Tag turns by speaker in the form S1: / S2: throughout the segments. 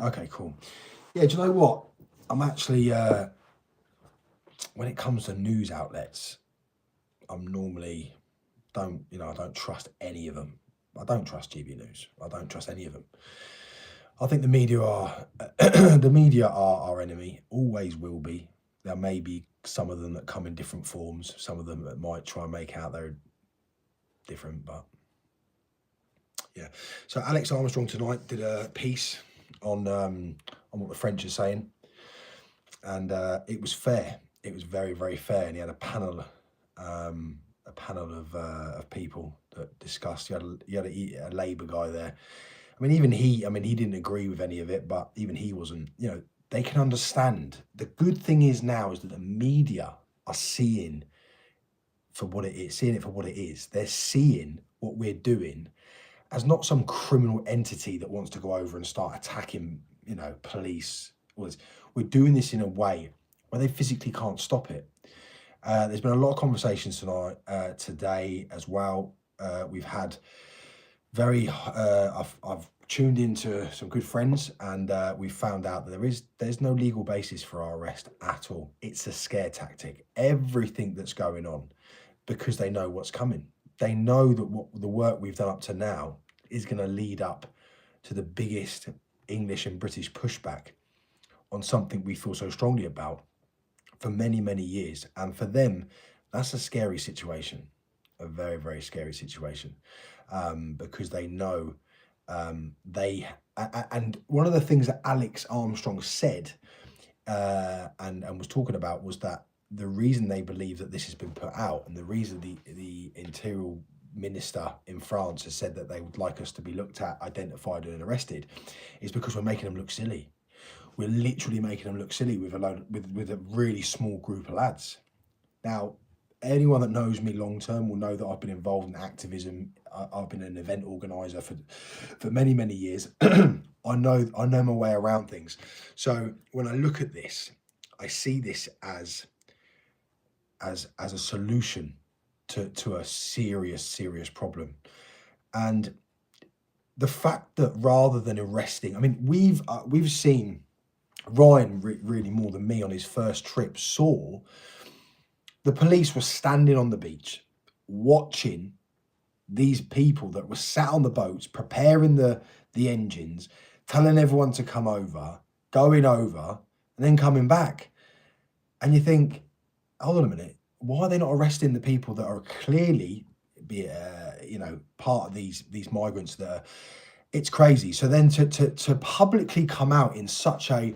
S1: Okay, cool. Yeah, do you know what? I'm actually, when it comes to news outlets, I'm normally I don't trust any of them. I don't trust GB News. I don't trust any of them. I think the media are the media are our enemy. Always will be. There may be some of them that come in different forms. Some of them that might try and make out they're different, but yeah. So Alex Armstrong tonight did a piece on what the French are saying, and it was fair. It was very, very fair, and he had a panel of people that discussed. You had a Labour guy there. I mean, he didn't agree with any of it, but even he wasn't. They can understand. The good thing is now is that the media are seeing for what it is, seeing it for what it is. They're seeing what we're doing as not some criminal entity that wants to go over and start attacking, police. We're doing this in a way where they physically can't stop it. There's been a lot of conversations today as well. We've had I've tuned into some good friends, and we've found out that there's no legal basis for our arrest at all. It's a scare tactic. Everything that's going on, because they know what's coming. They know that the work we've done up to now is going to lead up to the biggest English and British pushback on something we feel so strongly about for many, many years. And for them, that's a scary situation, a very, very scary situation, because they know and one of the things that Alex Armstrong said and was talking about was that the reason they believe that this has been put out, and the reason the Interior Minister in France has said that they would like us to be looked at, identified and arrested, is because we're making them look silly. We're literally making them look silly with a really small group of lads. Now, anyone that knows me long term will know that I've been involved in activism. I've been an event organizer for many, many years. I know my way around things. So when I look at this, I see this as a solution to a serious problem. And the fact that rather than arresting, I mean, we've seen Ryan really more than me on his first trip saw the police were standing on the beach watching these people that were sat on the boats preparing the engines, telling everyone to come over, going over, and then coming back. And you think, hold on a minute, why are they not arresting the people that are clearly part of these migrants that are, it's crazy. So then to publicly come out in such a,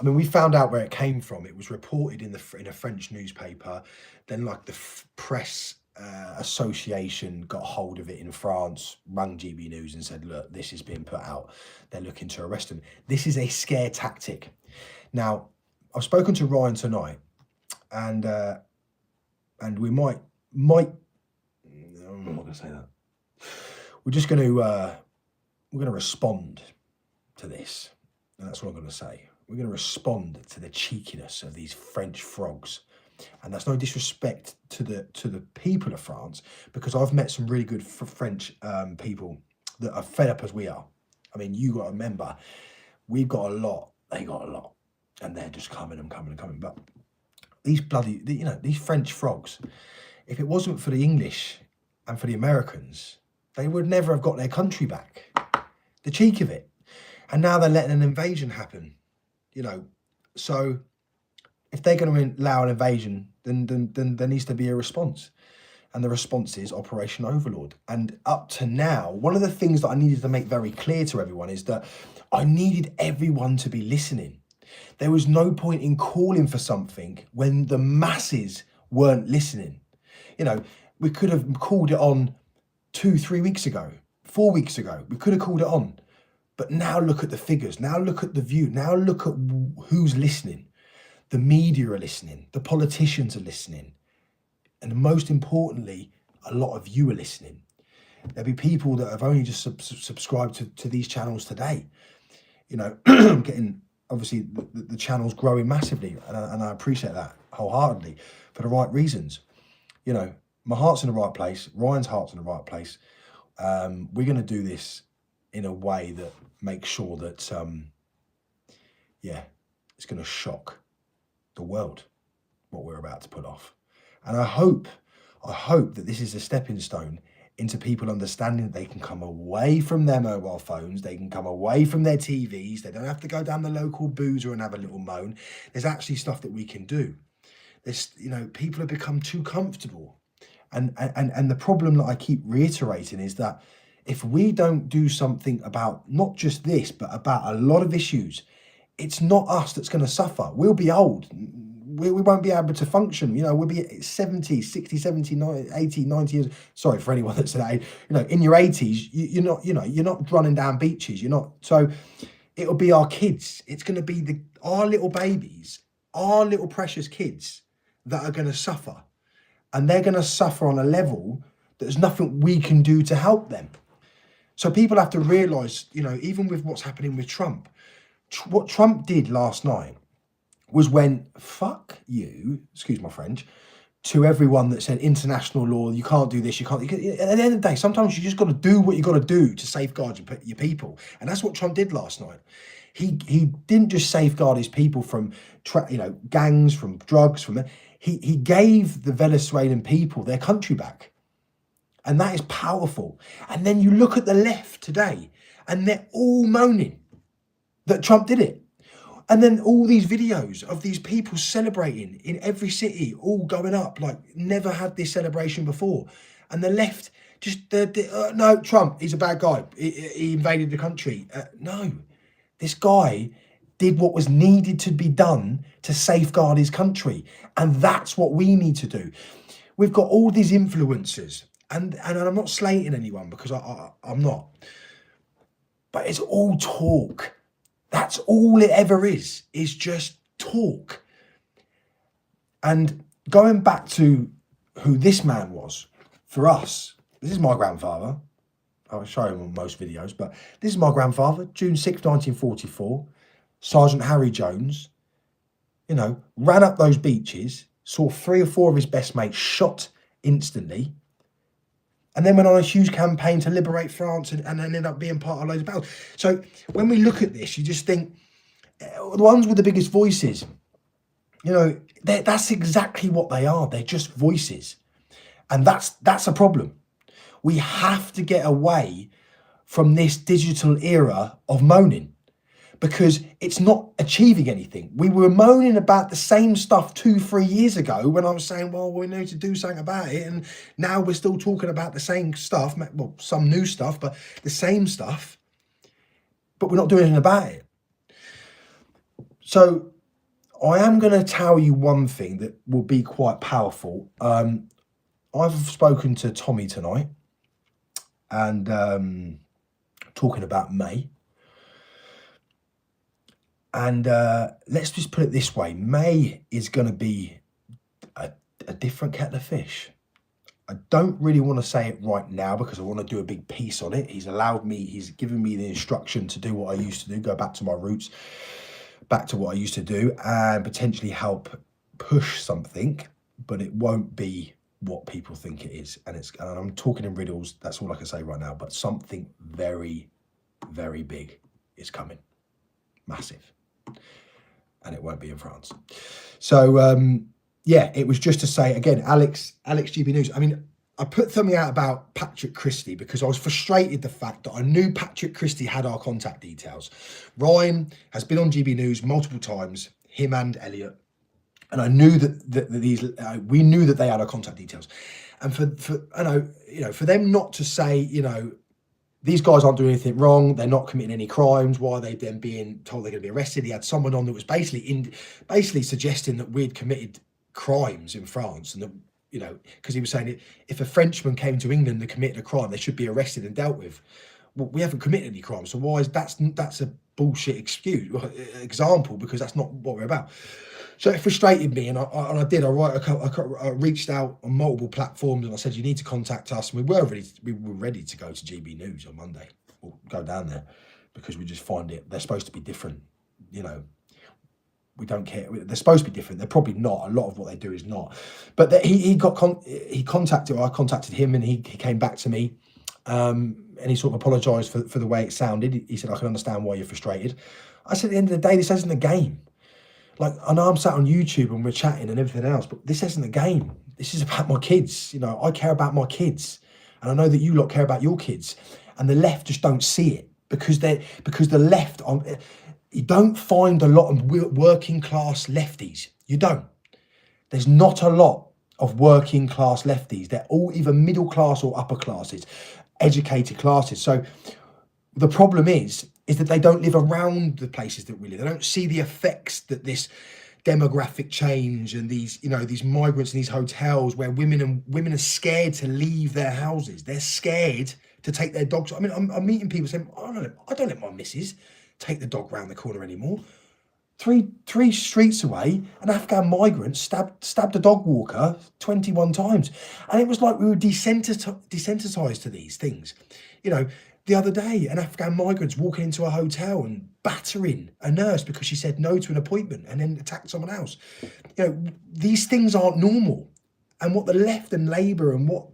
S1: I mean, we found out where it came from. It was reported in a French newspaper. Then like the press association got hold of it in France, rang GB News and said, look, this is being put out. They're looking to arrest him. This is a scare tactic. Now, I've spoken to Ryan tonight, and we might, I'm not going to say that. We're just going to, we're going to respond to this. And that's what I'm going to say. We're going to respond to the cheekiness of these French frogs. And that's no disrespect to the people of France, because I've met some really good French people that are fed up as we are. I mean, you got to remember, we've got a lot, they got a lot, and they're just coming and coming and coming. But these these French frogs, if it wasn't for the English and for the Americans, they would never have got their country back. The cheek of it. And now they're letting an invasion happen, So if they're going to allow an invasion, then there needs to be a response. And the response is Operation Overlord. And up to now, one of the things that I needed to make very clear to everyone is that I needed everyone to be listening. There was no point in calling for something when the masses weren't listening. We could have called it on 2-3 weeks ago, 4 weeks ago. We could have called it on. But now look at the figures. Now look at the view. Now look at who's listening. The media are listening. The politicians are listening. And most importantly, a lot of you are listening. There'll be people that have only just subscribed to these channels today. Getting, obviously, the channel's growing massively. And I appreciate that wholeheartedly for the right reasons. My heart's in the right place. Ryan's heart's in the right place. We're going to do this in a way that makes sure that yeah, it's going to shock the world, what we're about to put off. And I hope that this is a stepping stone into people understanding that they can come away from their mobile phones, they can come away from their TVs, they don't have to go down the local boozer and have a little moan. There's actually stuff that we can do. There's, people have become too comfortable. And the problem that I keep reiterating is that if we don't do something about not just this, but about a lot of issues, it's not us that's going to suffer. We'll be old. We won't be able to function. We'll be 70, 60, 70, 90, 80, 90 years. Sorry for anyone that's that age. In your 80s, you're not running down beaches. You're not. So it'll be our kids. It's going to be our little babies, our little precious kids that are going to suffer. And they're going to suffer on a level that there's nothing we can do to help them. So people have to realise, even with what's happening with Trump, what Trump did last night was when fuck you, excuse my French, to everyone that said international law, you can't do this, you can't. At the end of the day, sometimes you just got to do what you got to do to safeguard your people. And that's what Trump did last night. He didn't just safeguard his people from gangs, from drugs, he gave the Venezuelan people their country back. And that is powerful. And then you look at the left today and they're all moaning that Trump did it. And then all these videos of these people celebrating in every city, all going up, like never had this celebration before. And the left just, no, Trump, he's a bad guy. He invaded the country. No, this guy did what was needed to be done to safeguard his country. And that's what we need to do. We've got all these influencers, and I'm not slating anyone because I'm not. But it's all talk. That's all it ever is just talk. And going back to who this man was, for us, this is my grandfather. I'll show him on most videos, but this is my grandfather, June 6th, 1944. Sergeant Harry Jones, ran up those beaches, saw 3 or 4 of his best mates shot instantly, and then went on a huge campaign to liberate France and ended up being part of loads of battles. So when we look at this, you just think, the ones with the biggest voices, that's exactly what they are. They're just voices. And that's a problem. We have to get away from this digital era of moaning, because it's not achieving anything. We were moaning about the same stuff 2-3 years ago when I was saying, well, we need to do something about it. And now we're still talking about the same stuff, well, some new stuff, but the same stuff, but we're not doing anything about it. So I am going to tell you one thing that will be quite powerful. I've spoken to Tommy tonight and talking about May. And let's just put it this way. May is going to be a different kettle of fish. I don't really want to say it right now because I want to do a big piece on it. He's given me the instruction to do what I used to do, go back to my roots, back to what I used to do, and potentially help push something, but it won't be what people think it is. And I'm talking in riddles. That's all I can say right now. But something very, very big is coming. Massive. And it won't be in France. So it was just to say again, Alex GB News. I mean, I put something out about Patrick Christie because I was frustrated the fact that I knew Patrick Christie had our contact details. Ryan has been on GB News multiple times, him and Elliot, and I knew that we knew that they had our contact details. And for them not to say, these guys aren't doing anything wrong, they're not committing any crimes, why are they then being told they're going to be arrested? He had someone on that was basically suggesting that we'd committed crimes in France, and that, because he was saying if a Frenchman came to England and committed a crime, they should be arrested and dealt with. Well, we haven't committed any crimes, so why is that's a bullshit example, because that's not what we're about. So it frustrated me, and I reached out on multiple platforms, and I said, you need to contact us. And we were ready to go to GB News on Monday, or go down there, because we just find they're supposed to be different. We don't care. They're supposed to be different. They're probably not. A lot of what they do is not. But I contacted him, and he came back to me, and he sort of apologised for the way it sounded. He said, I can understand why you're frustrated. I said, at the end of the day, this isn't a game. Like, I know I'm sat on YouTube and we're chatting and everything else, but this isn't a game. This is about my kids. You know, I care about my kids. And I know that you lot care about your kids. And the left just don't see it because the left, you don't find a lot of working class lefties. You don't. There's not a lot of working class lefties. They're all either middle class or upper classes, educated classes. So the problem is that they don't live around the places that we live. They don't see the effects that this demographic change and these, you know, these migrants in these hotels where women are scared to leave their houses. They're scared to take their dogs. I mean, I'm meeting people saying, I don't let my missus take the dog round the corner anymore. Three streets away, an Afghan migrant stabbed a dog walker 21 times. And it was like we were desensitized to these things. You know, the other day, an Afghan migrant's walking into a hotel and battering a nurse because she said no to an appointment and then attacked someone else. You know, these things aren't normal. And what the left and Labour and what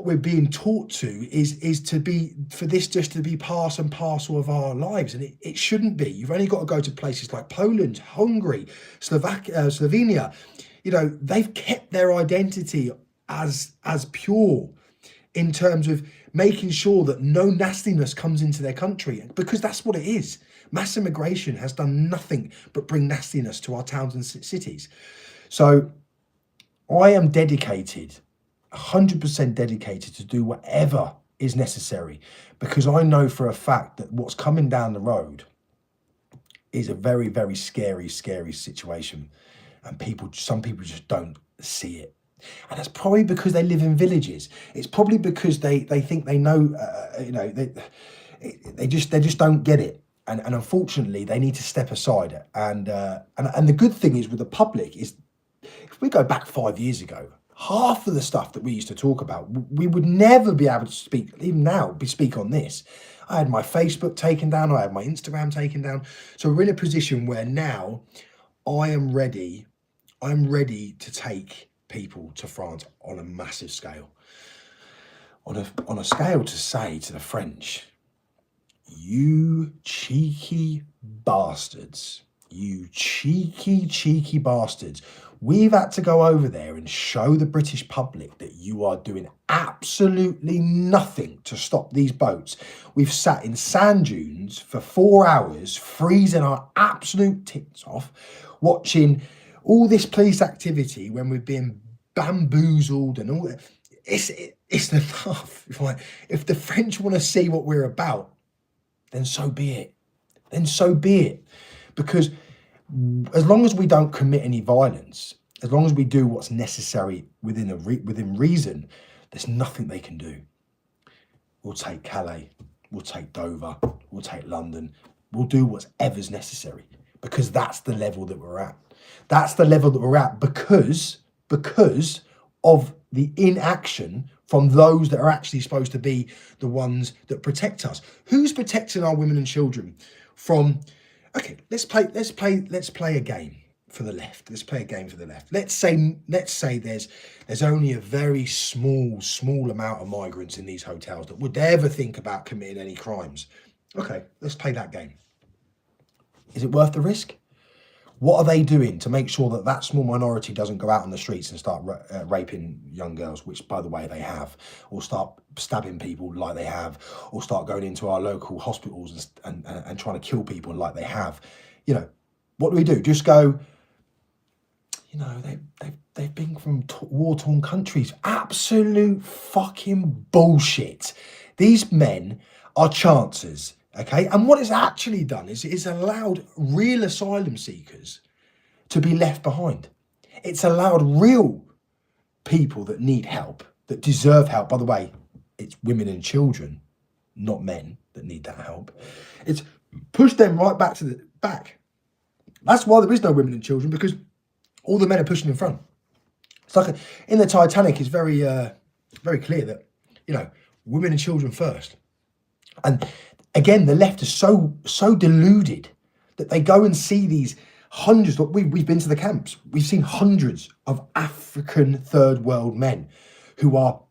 S1: we're being taught to is to be, for this just to be part and parcel of our lives. And it shouldn't be. You've only got to go to places like Poland, Hungary, Slovenia. You know, they've kept their identity as pure in terms of making sure that no nastiness comes into their country, because that's what it is. Mass immigration has done nothing but bring nastiness to our towns and cities. So I am dedicated, 100% dedicated to do whatever is necessary, because I know for a fact that what's coming down the road is a very, very scary situation. And some people just don't see it. And that's probably because they live in villages. It's probably because they think they know, you know, they just don't get it. And unfortunately, they need to step aside. And the good thing is with the public is, if we go back 5 years ago, half of the stuff that we used to talk about, we would never be able to speak, even now, speak on this. I had my Facebook taken down, I had my Instagram taken down. So we're in a position where now I'm ready to take people to France on a massive scale. On a scale to say to the French, you cheeky bastards, you cheeky bastards. We've had to go over there and show the British public that you are doing absolutely nothing to stop these boats. We've sat in sand dunes for 4 hours, freezing our absolute tits off, watching all this police activity when we've been bamboozled and all that. It's enough. If the French want to see what we're about, then so be it. Then so be it. Because as long as we don't commit any violence, as long as we do what's necessary within reason, there's nothing they can do. We'll take Calais, we'll take Dover, we'll take London, we'll do whatever's necessary, because that's the level that we're at. That's the level that we're at because of the inaction from those that are actually supposed to be the ones that protect us. Who's protecting our women and children from? Okay, let's play a game for the left. Let's play a game for the left. Let's say there's only a very small amount of migrants in these hotels that would ever think about committing any crimes. Okay, let's play that game. Is it worth the risk? What are they doing to make sure that that small minority doesn't go out on the streets and start raping young girls, which, by the way, they have, or start stabbing people like they have, or start going into our local hospitals and trying to kill people like they have? You know, what do? Just go, you know, they've been from war-torn countries. Absolute fucking bullshit. These men are chancers. Okay, and what it's actually done is it's allowed real asylum seekers to be left behind. It's allowed real people that need help, that deserve help. By the way, it's women and children, not men, that need that help. It's pushed them right back to the back. That's why there is no women and children, because all the men are pushing in front. It's like in the Titanic, it's very clear that, you know, women and children first. And again, the left is so deluded that they go and see these hundreds. We've been to the camps. We've seen hundreds of African third world men who are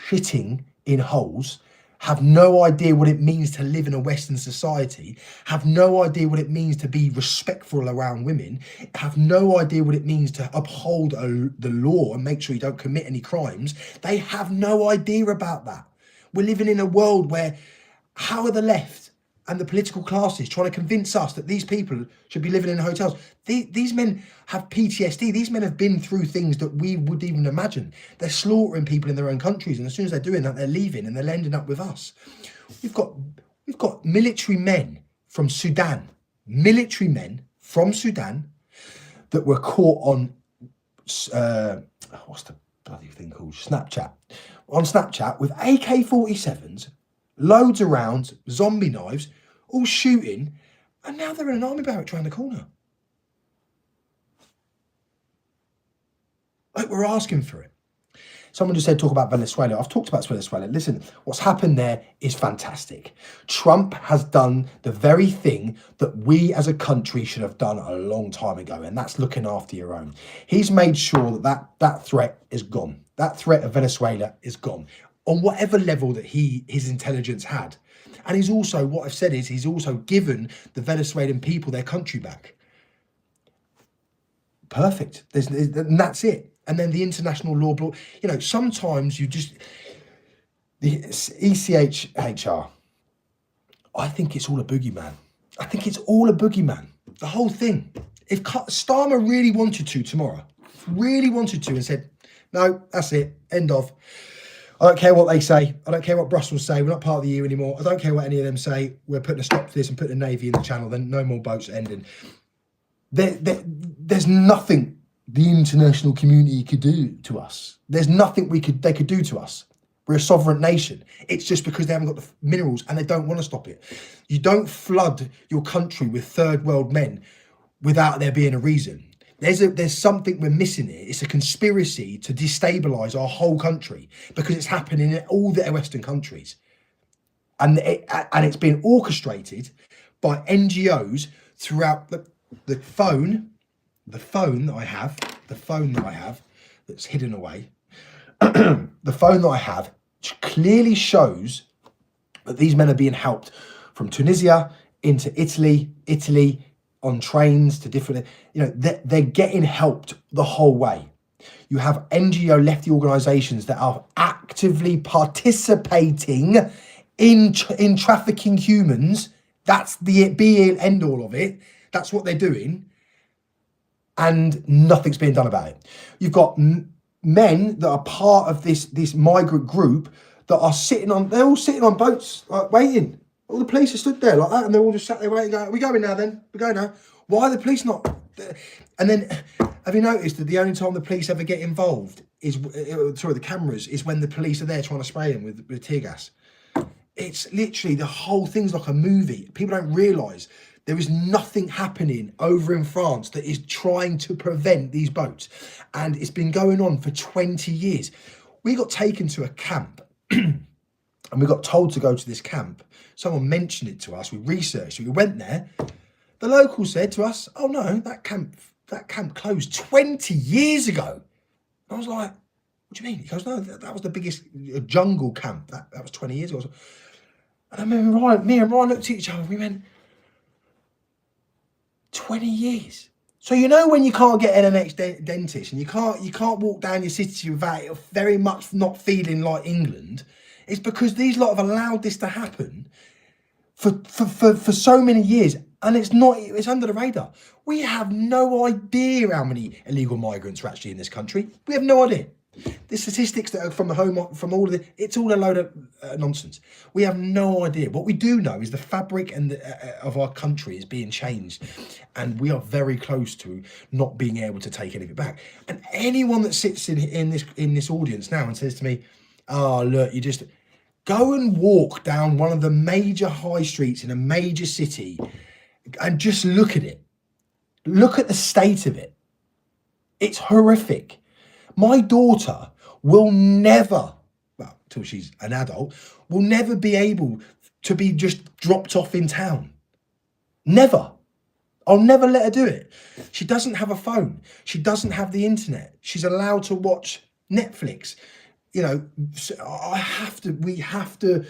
S1: shitting in holes, have no idea what it means to live in a Western society, have no idea what it means to be respectful around women, have no idea what it means to uphold the law and make sure you don't commit any crimes. They have no idea about that. We're living in a world where, how are the left and the political classes trying to convince us that these people should be living in hotels? These men have PTSD. These men have been through things that we would even imagine. They're slaughtering people in their own countries, and as soon as they're doing that, they're leaving and they're ending up with us. We've got military men from Sudan, that were caught on what's the bloody thing called? Snapchat. On Snapchat with AK-47s, loads of rounds, zombie knives, all shooting, and now they're in an army barracks around the corner. Like, we're asking for it. Someone just said, talk about Venezuela. I've talked about Venezuela. Listen, what's happened there is fantastic. Trump has done the very thing that we as a country should have done a long time ago, and that's looking after your own. He's made sure that threat is gone. That threat of Venezuela is gone on whatever level that his intelligence had. And he's also, what I've said is, he's also given the Venezuelan people their country back. Perfect. And that's it. And then the international law, you know, sometimes you just, the ECHR, I think it's all a boogeyman. I think it's all a boogeyman. The whole thing. If Starmer really wanted to tomorrow, and said, no, that's it, end of. I don't care what they say. I don't care what Brussels say. We're not part of the EU anymore. I don't care what any of them say. We're putting a stop to this and putting the Navy in the channel. Then no more boats ending. There's nothing the international community could do to us. There's nothing they could do to us. We're a sovereign nation. It's just because they haven't got the minerals and they don't want to stop it. You don't flood your country with third world men without there being a reason. There's something we're missing here. It's a conspiracy to destabilise our whole country because it's happening in all the Western countries. And it's been orchestrated by NGOs throughout the phone that I have that's hidden away. The phone that I have clearly shows that these men are being helped from Tunisia into Italy on trains to different, you know, they're getting helped the whole way. You have NGO lefty organisations that are actively participating in trafficking humans. That's the be and end all of it. That's what they're doing. And nothing's being done about it. You've got men that are part of this migrant group that are they're all sitting on boats, like, waiting. All the police are stood there like that, and they're all just sat there waiting, going, are we going now then? We're going now. Why are the police not? And then, have you noticed that the only time the police ever get involved the cameras, is when the police are there trying to spray them with tear gas. It's literally, the whole thing's like a movie. People don't realise there is nothing happening over in France that is trying to prevent these boats. And it's been going on for 20 years. We got taken to a camp and we got told to go to this camp. Someone mentioned it to us. We researched it. We went there. The locals said to us, oh no, that camp closed 20 years ago. I was like, what do you mean? He goes, no, that was the biggest jungle camp. That was 20 years ago. And I remember me and Ryan looked at each other and we went, 20 years. So you know when you can't get an NHS dentist and you can't walk down your city without it very much not feeling like England, it's because these lot have allowed this to happen for so many years, and it's under the radar. We have no idea how many illegal migrants are actually in this country. We have no idea. The statistics that are from all of it, it's all a load of nonsense. We have no idea. What we do know is the fabric of our country is being changed, and we are very close to not being able to take any of it back. And anyone that sits in this audience now and says to me, "Oh, look, you just go and walk down one of the major high streets in a major city, and just look at it. Look at the state of it. It's horrific." My daughter will never, well, till she's an adult, will never be able to be just dropped off in town. Never. I'll never let her do it. She doesn't have a phone. She doesn't have the internet. She's allowed to watch Netflix. You know, we have to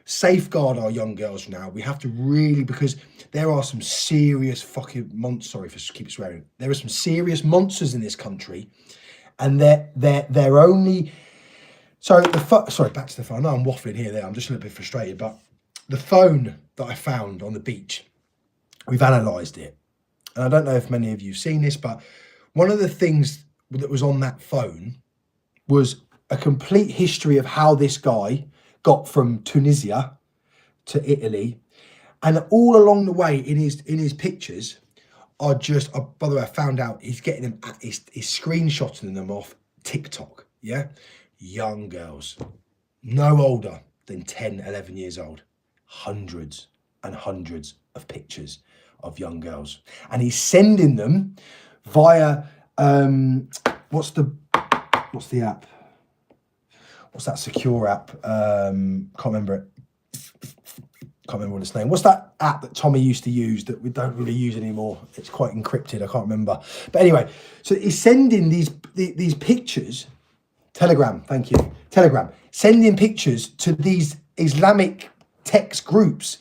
S1: safeguard our young girls now. We have to really, because there are some serious fucking monsters. Sorry for keep swearing. There are some serious monsters in this country, and they're only. So sorry, back to the phone. I know I'm waffling here. There, I'm just a little bit frustrated. But the phone that I found on the beach, we've analysed it, and I don't know if many of you've seen this, but one of the things that was on that phone was a complete history of how this guy got from Tunisia to Italy, and all along the way in his pictures are just. By the way, I found out he's getting them. He's screenshotting them off TikTok. Yeah, young girls, no older than 10, 11 years old. Hundreds and hundreds of pictures of young girls, and he's sending them via what's the app? What's that secure app? Can't remember it. Can't remember what it's name. What's that app that Tommy used to use that we don't really use anymore? It's quite encrypted. I can't remember. But anyway, so he's sending these pictures. Telegram, thank you. Telegram. Sending pictures to these Islamic text groups.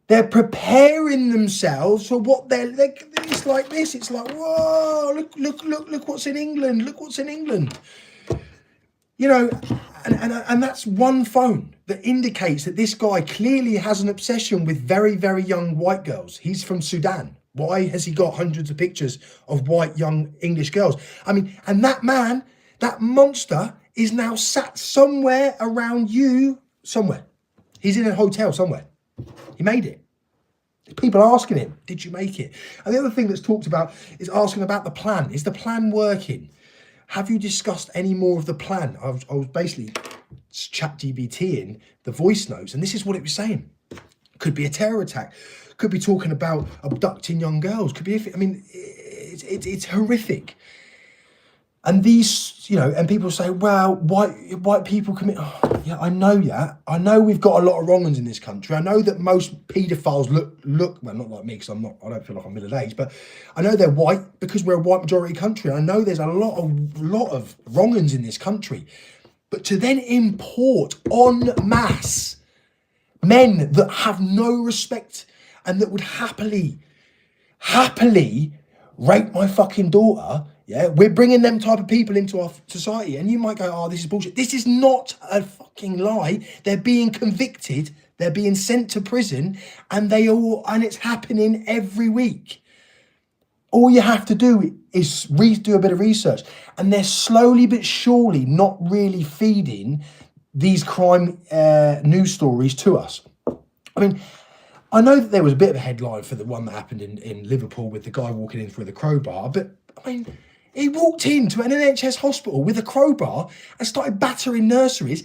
S1: They're preparing themselves for what it's like this. It's like, whoa, look what's in England. Look what's in England. You know, and that's one phone that indicates that this guy clearly has an obsession with very, very young white girls. He's from Sudan. Why has he got hundreds of pictures of white young English girls? I mean, and that man, that monster, is now sat somewhere around you, somewhere. He's in a hotel somewhere. He made it. People asking him, did you make it? And the other thing that's talked about is asking about the plan. Is the plan working? Have you discussed any more of the plan? I was basically ChatGPTing the voice notes, and this is what it was saying. Could be a terror attack. Could be talking about abducting young girls. Could be, I mean, it's horrific. And these, you know, and people say, well, white people commit. Oh, yeah, I know that. I know we've got a lot of wrong uns in this country. I know that most paedophiles look well, not like me, because I don't feel like I'm middle-aged, but I know they're white because we're a white majority country. I know there's a lot of wrong uns in this country. But to then import en masse men that have no respect and that would happily rape my fucking daughter. Yeah, we're bringing them type of people into our society, and you might go, oh, this is bullshit. This is not a fucking lie. They're being convicted, they're being sent to prison, and it's happening every week. All you have to do is do a bit of research, and they're slowly but surely not really feeding these crime news stories to us. I mean, I know that there was a bit of a headline for the one that happened in Liverpool with the guy walking in through the crowbar, but I mean, he walked into an NHS hospital with a crowbar and started battering nurses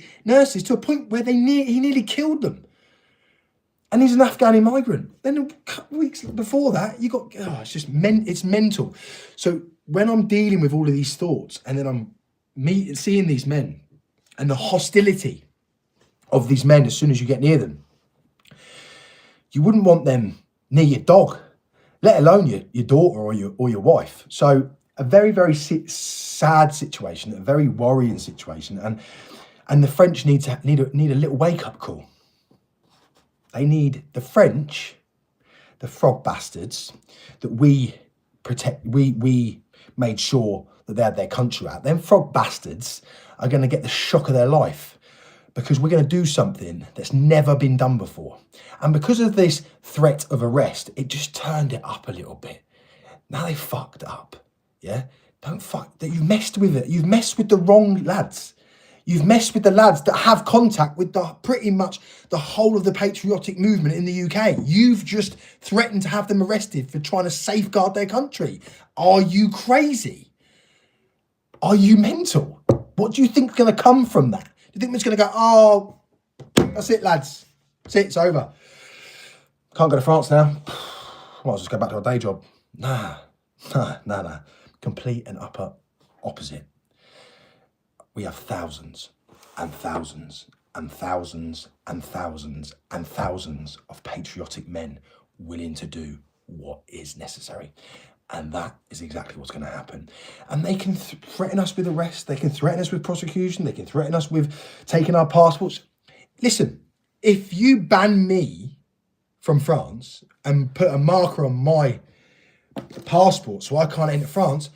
S1: to a point where he nearly killed them. And he's an Afghani migrant. Then a couple of weeks before that, it's mental. So when I'm dealing with all of these thoughts, and then I'm seeing these men and the hostility of these men as soon as you get near them, you wouldn't want them near your dog, let alone your daughter or your wife. So a very, very sad situation, a very worrying situation, and the French need a little wake up call. They need the French, the frog bastards that we protect. We made sure that they had their country out. Them frog bastards are going to get the shock of their life, because we're going to do something that's never been done before. And because of this threat of arrest, it just turned it up a little bit. Now they fucked up. Yeah? Don't fuck that. You've messed with it. You've messed with the wrong lads. You've messed with the lads that have contact with pretty much the whole of the patriotic movement in the UK. You've just threatened to have them arrested for trying to safeguard their country. Are you crazy? Are you mental? What do you think's going to come from that? Do you think it's going to go, oh, that's it, lads. That's it, it's over. Can't go to France now. Might as well just go back to our day job. Nah. Complete and utter opposite. We have thousands and thousands and thousands and thousands and thousands of patriotic men willing to do what is necessary. And that is exactly what's going to happen. And they can threaten us with arrest. They can threaten us with prosecution. They can threaten us with taking our passports. Listen, if you ban me from France and put a marker on my passport so I can't enter France,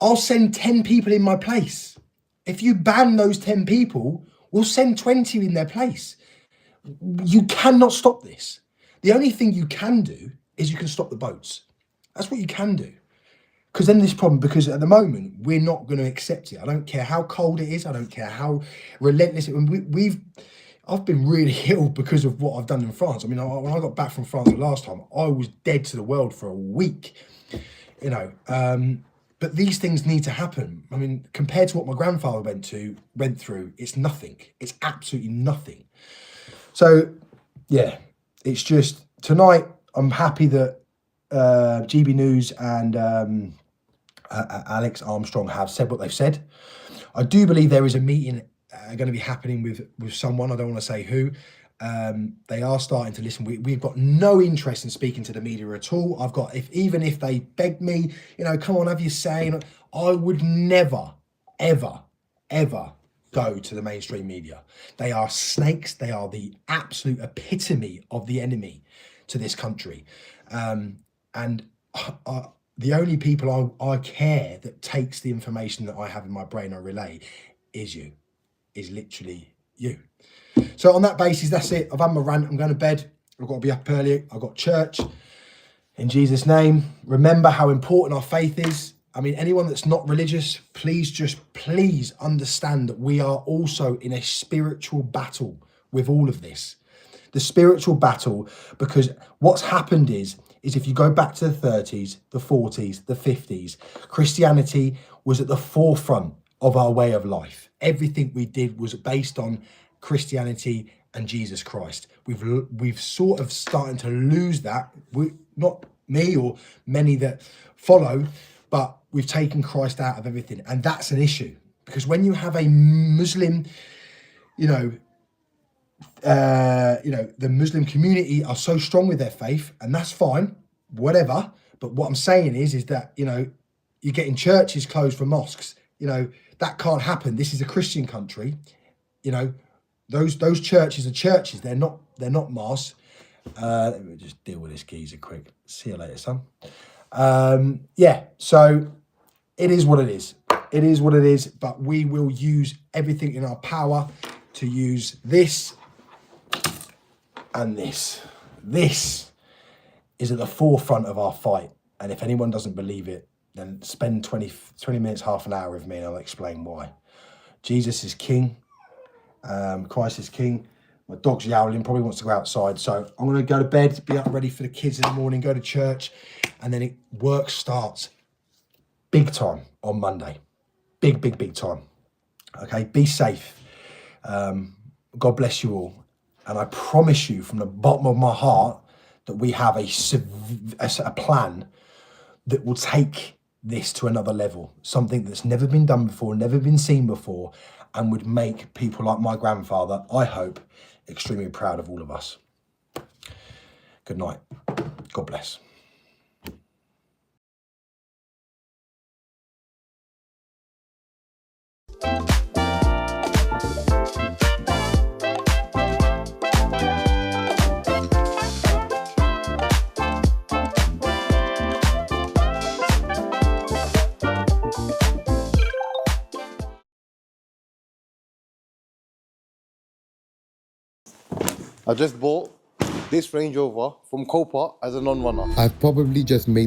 S1: I'll send 10 people in my place. If you ban those 10 people, we'll send 20 in their place. You cannot stop this. The only thing you can do is you can stop the boats. That's what you can do. Because then this problem, because at the moment, we're not going to accept it. I don't care how cold it is. I don't care how relentless it is. I've been really ill because of what I've done in France. I mean, when I got back from France the last time, I was dead to the world for a week, you know. But these things need to happen. I mean, compared to what my grandfather went through, it's nothing. It's absolutely nothing. So, yeah, it's just tonight. I'm happy that GB News and Alex Armstrong have said what they've said. I do believe there is a meeting going to be happening with someone. I don't want to say who. They are starting to listen. We've got no interest in speaking to the media at all. Even if they begged me, you know, come on, have your say. I would never, ever, ever go to the mainstream media. They are snakes. They are the absolute epitome of the enemy to this country. And the only people I care that takes the information that I have in my brain I relay is literally you. So on that basis, that's it. I've had my rant. I'm going to bed. I've got to be up early. I've got church. In Jesus' name, remember how important our faith is. I mean, anyone that's not religious, please understand that we are also in a spiritual battle with all of this. The spiritual battle, because what's happened is if you go back to the 30s, the 40s, the 50s, Christianity was at the forefront of our way of life. Everything we did was based on Christianity and Jesus Christ. We've sort of starting to lose that. Not me or many that follow, but we've taken Christ out of everything. And that's an issue, because when you have a Muslim, the Muslim community are so strong with their faith, and that's fine, whatever. But what I'm saying is that, you're getting churches closed for mosques. That can't happen. This is a Christian country. Those churches are churches. They're not mosques. Let me just deal with this geezer quick. See you later, son. So it is what it is. It is what it is, but we will use everything in our power to use this and this. This is at the forefront of our fight. And if anyone doesn't believe it, then spend 20 minutes, half an hour with me, and I'll explain why. Jesus is king. Christ is king. My dog's yowling, probably wants to go outside. So I'm going to go to bed, be up ready for the kids in the morning, go to church, and then work starts big time on Monday. Big time. Okay, be safe. God bless you all. And I promise you from the bottom of my heart that we have a plan that will take this to another level. Something that's never been done before, never been seen before, and would make people like my grandfather, I hope, extremely proud of all of us. Good night. God bless.
S2: I just bought this Range Rover from Copart as a non-runner.
S3: I've probably just made the